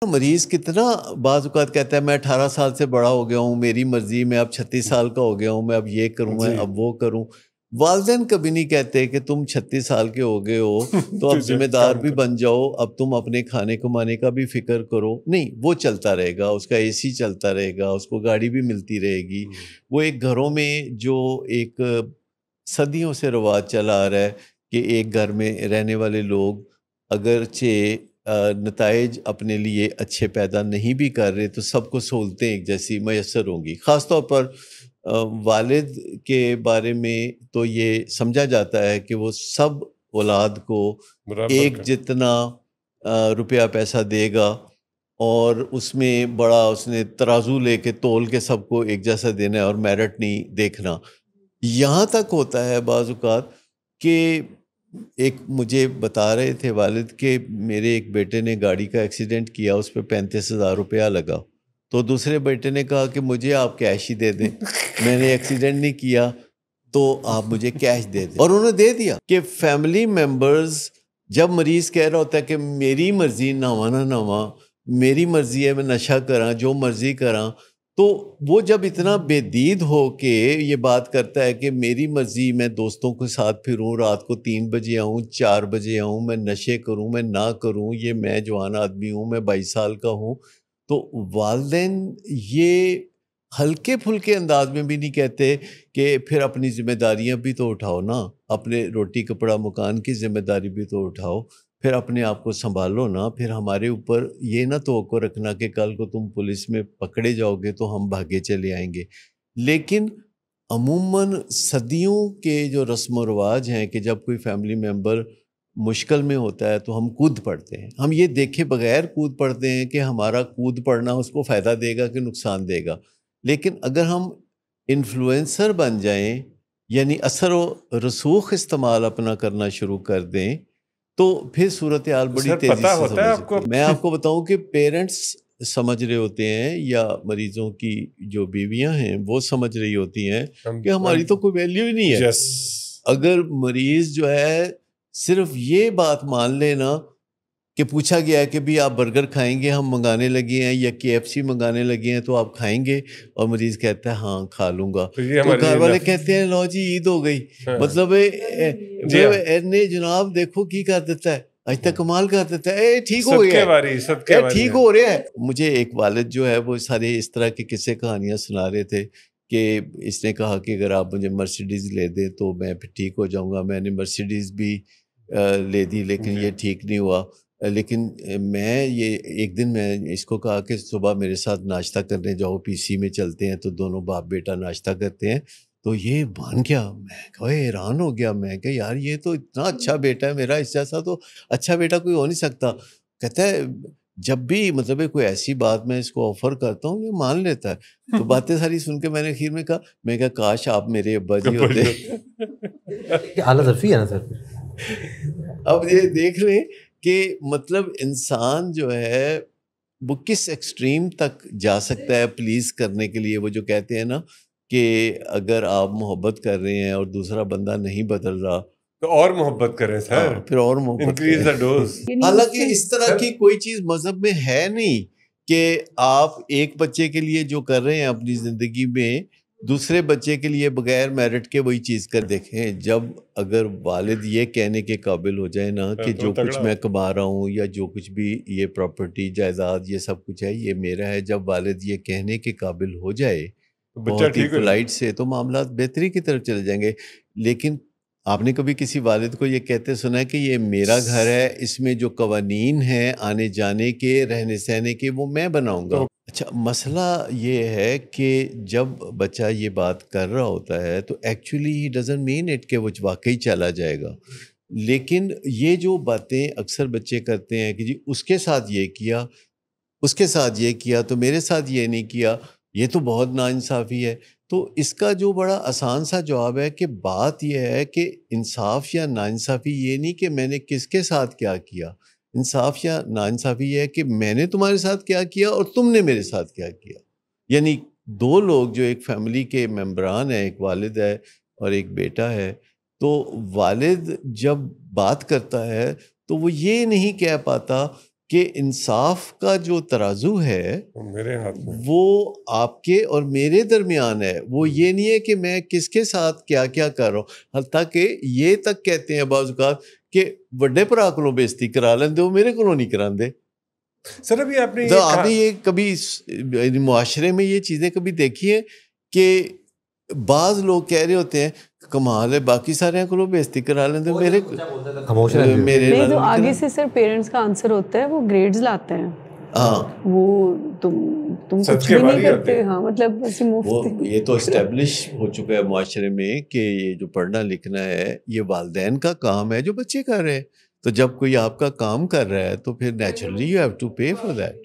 مریض کتنا بعض اوقات کہتا ہے میں 18 سال سے بڑا ہو گیا ہوں، میری مرضی، میں اب 36 سال کا ہو گیا ہوں، میں اب یہ کروں میں اب وہ کروں. والدین کبھی نہیں کہتے کہ تم 36 سال کے ہو گئے ہو تو اب ذمہ دار بھی بن جاؤ، اب تم اپنے کھانے کمانے کا بھی فکر کرو. نہیں، وہ چلتا رہے گا، اس کا اے سی چلتا رہے گا، اس کو گاڑی بھی ملتی رہے گی. وہ ایک گھروں میں جو ایک صدیوں سے رواج چلا آ رہا ہے کہ ایک گھر میں رہنے والے لوگ اگرچہ نتائج اپنے لیے اچھے پیدا نہیں بھی کر رہے تو سب کو سہولتیں ایک جیسی میسر ہوں گی. خاص طور پر والد کے بارے میں تو یہ سمجھا جاتا ہے کہ وہ سب اولاد کو ایک جتنا روپیہ پیسہ دے گا اور اس میں بڑا اس نے ترازو لے کے تول کے سب کو ایک جیسا دینا ہے اور میرٹ نہیں دیکھنا. یہاں تک ہوتا ہے بعض اوقات کہ ایک مجھے بتا رہے تھے والد کہ میرے ایک بیٹے نے گاڑی کا ایکسیڈنٹ کیا، اس پہ 35,000 روپیہ لگا. تو دوسرے بیٹے نے کہا کہ مجھے آپ کیش ہی دے دیں، میں نے ایکسیڈنٹ نہیں کیا تو آپ مجھے کیش دے دیں. اور انہوں نے دے دیا. کہ فیملی ممبرز جب مریض کہہ رہا ہوتا ہے کہ میری مرضی نہ نہ میری مرضی ہے میں نشہ کراں جو مرضی کراں، تو وہ جب اتنا بے دید ہو کے یہ بات کرتا ہے کہ میری مرضی میں دوستوں کے ساتھ پھروں، رات کو 3 بجے آؤں 4 بجے آؤں، میں نشے کروں میں نہ کروں، یہ میں جوان آدمی ہوں، میں 22 سال کا ہوں، تو والدین یہ ہلکے پھلکے انداز میں بھی نہیں کہتے کہ پھر اپنی ذمہ داریاں بھی تو اٹھاؤ نا، اپنے روٹی کپڑا مکان کی ذمہ داری بھی تو اٹھاؤ، پھر اپنے آپ کو سنبھالو نا. پھر ہمارے اوپر یہ نہ توقع رکھنا کہ کل کو تم پولیس میں پکڑے جاؤ گے تو ہم بھاگے چلے آئیں گے. لیکن عموماً صدیوں کے جو رسم و رواج ہیں کہ جب کوئی فیملی ممبر مشکل میں ہوتا ہے تو ہم کود پڑتے ہیں. ہم یہ دیکھے بغیر کود پڑتے ہیں کہ ہمارا کود پڑنا اس کو فائدہ دے گا کہ نقصان دے گا. لیکن اگر ہم انفلوئنسر بن جائیں، یعنی اثر و رسوخ استعمال اپنا کرنا شروع کر دیں، تو پھر صورتحال بڑی تیزی سے سمجھ سکتے ہیں. میں آپ کو بتاؤں کہ پیرنٹس سمجھ رہے ہوتے ہیں یا مریضوں کی جو بیویاں ہیں وہ سمجھ رہی ہوتی ہیں کہ ہماری تو کوئی ویلیو ہی نہیں ہے. اگر مریض جو ہے صرف یہ بات مان لینا کہ پوچھا گیا ہے کہ بھی آپ برگر کھائیں گے، ہم منگانے لگے ہیں، یا KFC منگانے لگے ہیں تو آپ کھائیں گے، اور مریض کہتا ہے ہاں کھا لوں گا، تو گھر والے کہتے ہیں لو جی عید ہو گئی. مطلب جناب دیکھو کی کر دیتا ہے، آج تک کمال کر دیتا ہے، ٹھیک ہو گیا ہے، ٹھیک ہو رہا ہے. مجھے ایک والد جو ہے وہ سارے اس طرح کے قصے کہانیاں سنا رہے تھے کہ اس نے کہا کہ اگر آپ مجھے مرسیڈیز لے دیں تو میں پھر ٹھیک ہو جاؤں گا. میں نے مرسیڈیز بھی لے دی لیکن یہ ٹھیک نہیں ہوا. لیکن میں یہ ایک دن میں اس کو کہا کہ صبح میرے ساتھ ناشتہ کرنے جاؤ، PC میں چلتے ہیں، تو دونوں باپ بیٹا ناشتہ کرتے ہیں. تو یہ مان گیا. میں کہا حیران ہو گیا، میں کہ یار یہ تو اتنا اچھا بیٹا ہے میرا، اس جیسا تو اچھا بیٹا کوئی ہو نہیں سکتا. کہتا ہے جب بھی مطلب کوئی ایسی بات میں اس کو آفر کرتا ہوں یہ مان لیتا ہے. تو باتیں ساری سن کے میں نے اخیر میں کہا، میں کہا کاش آپ میرے ابا جی ہوتے. اعلیٰ ظرفی ہے نا سر. اب یہ دیکھ رہے کہ مطلب انسان جو ہے وہ کس ایکسٹریم تک جا سکتا ہے پلیز کرنے کے لیے. وہ جو کہتے ہیں نا کہ اگر آپ محبت کر رہے ہیں اور دوسرا بندہ نہیں بدل رہا تو اور محبت کریں سر، پھر اور محبت کریں. حالانکہ اس طرح کی کوئی چیز مذہب میں ہے نہیں کہ آپ ایک بچے کے لیے جو کر رہے ہیں اپنی زندگی میں دوسرے بچے کے لیے بغیر میرٹ کے وہی چیز کر دیکھیں. جب اگر والد یہ کہنے کے قابل ہو جائے نا کہ جو کچھ میں کما رہا ہوں یا جو کچھ بھی یہ پراپرٹی جائیداد یہ سب کچھ ہے یہ میرا ہے، جب والد یہ کہنے کے قابل ہو جائے بہت ہی پولائٹ سے، تو معاملات بہتری کی طرف چلے جائیں گے. لیکن آپ نے کبھی کسی والد کو یہ کہتے سنا ہے کہ یہ میرا گھر ہے، اس میں جو قوانین ہیں آنے جانے کے رہنے سہنے کے وہ میں بناؤں گا. اچھا مسئلہ یہ ہے کہ جب بچہ یہ بات کر رہا ہوتا ہے تو actually he doesn't mean it کہ وہ واقعی چلا جائے گا. لیکن یہ جو باتیں اکثر بچے کرتے ہیں کہ جی اس کے ساتھ یہ کیا، اس کے ساتھ یہ کیا تو میرے ساتھ یہ نہیں کیا، یہ تو بہت ناانصافی ہے. تو اس کا جو بڑا آسان سا جواب ہے کہ بات یہ ہے کہ انصاف یا ناانصافی یہ نہیں کہ میں نے کس کے ساتھ کیا کیا، انصاف یا ناانصافی یہ ہے کہ میں نے تمہارے ساتھ کیا کیا اور تم نے میرے ساتھ کیا کیا. یعنی دو لوگ جو ایک فیملی کے ممبران ہیں، ایک والد ہے اور ایک بیٹا ہے، تو والد جب بات کرتا ہے تو وہ یہ نہیں کہہ پاتا کہ انصاف کا جو ترازو ہے میرے ہاتھ میں وہ آپ کے اور میرے درمیان ہے. وہ یہ نہیں ہے کہ میں کس کے ساتھ کیا کیا کر رہا ہوں. حتیٰ کہ یہ تک کہتے ہیں بعض اوقات کہ وڈے بھرا کو بےزتی کرا لیندے ہو, میرے کو نہیں کراندے. سر ابھی آپ نے تو آپ نے یہ کبھی معاشرے میں یہ چیزیں کبھی دیکھی ہیں کہ بعض لوگ کہہ رہے ہوتے ہیں کمال ہے باقی سارے کو لوگ بےزتی کرا لیندے ہو, نہیں تو آگے سے سر پیرنٹس کا آنسر ہوتا ہے وہ گریڈز لاتے ہیں. ہاں وہ تم کچھ بھی نہیں کرتے. ہاں مطلب یہ تو اسٹیبلش ہو چکا ہے معاشرے میں کہ یہ جو پڑھنا لکھنا ہے یہ والدین کا کام ہے جو بچے کر رہے ہیں. تو جب کوئی آپ کا کام کر رہا ہے تو پھر naturally you have to pay for that.